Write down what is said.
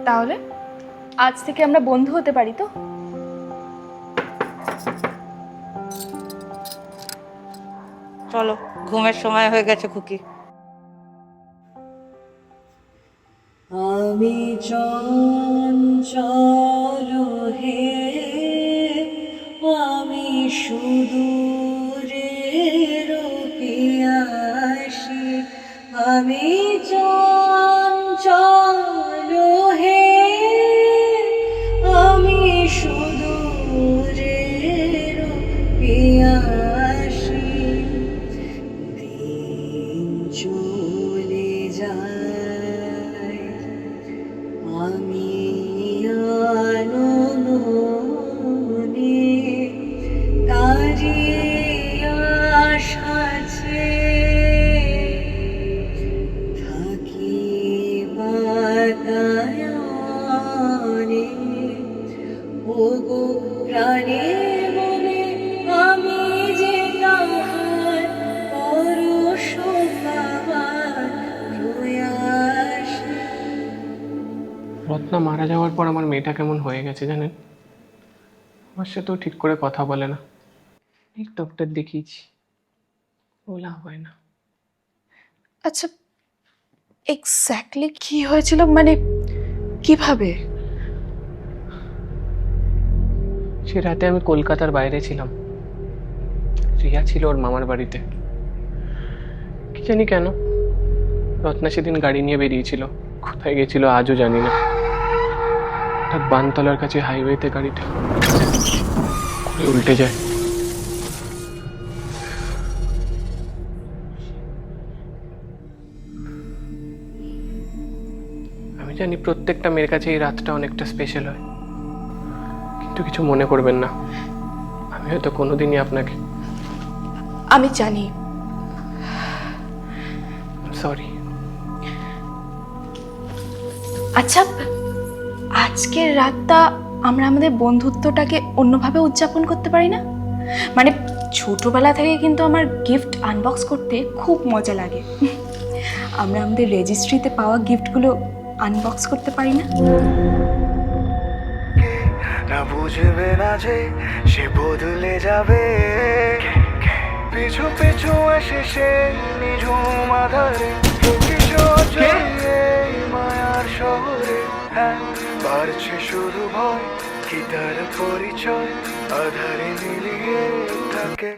তাহলে আজ থেকে আমরা বন্ধু হতে পারি তো? চলো, ঘুমের সময় হয়ে গেছে খুকি। আমি চঞ্চল হে, আমি সুদূরের পিয়াসী, আমি চঞ্চল হে, আমি সুদূরের পিয়াসী, দিন চলে যায় আমি আনমনে তারি আশাছে থাকি বাতায়নে, ওগো প্রাণে মনে আমি যে তাহার পরশ পাবার প্রয়াসী। রত্না মারা যাওয়ার পর আমার মেয়েটা কেমন হয়ে গেছে জানেন? আমার সাথেও ঠিক করে কথা বলে না। অনেক ডক্টর দেখিয়েছি, ও লাভ হয় না। আচ্ছা, এক্স্যাক্টলি কি হয়েছিল, মানে কিভাবে? সে রাতে আমি কলকাতার বাইরে ছিলাম, রিয়া ছিল ওর মামার বাড়িতে। কি জানি কেন রত্না সেদিন গাড়ি নিয়ে বেরিয়েছিল, কোথায় গেছিল আজও জানি না। হঠাৎ বানতলার কাছে হাইওয়েতে গাড়িটা ঘুরে উল্টে যায়। আমি জানি প্রত্যেকটা মেয়ের কাছে এই রাতটা অনেকটা স্পেশাল হয়, কিন্তু কিছু মনে করবেন না। আমি হয়তো কোনোদিনই আপনাকে আমি জানি। সরি। আচ্ছা, আজকের রাতটা আমরা আমাদের বন্ধুত্বটাকে অন্যভাবে উদযাপন করতে পারি না? মানে ছোটবেলা থেকে কিন্তু আমার গিফট আনবক্স করতে খুব মজা লাগে। আমরা আমাদের রেজিস্ট্রিতে পাওয়া গিফটগুলো আনবক্স করতে পারি না? না বুঝবে না যে সে বদলে যাবে, পিছু পিছু আসে সে নিঝুম আধারে, মায়ার শহরে। হ্যাঁ, বাড়ছে শুধু ভয়, কি তার পরিচয় আধারে মিলিয়ে থাকে।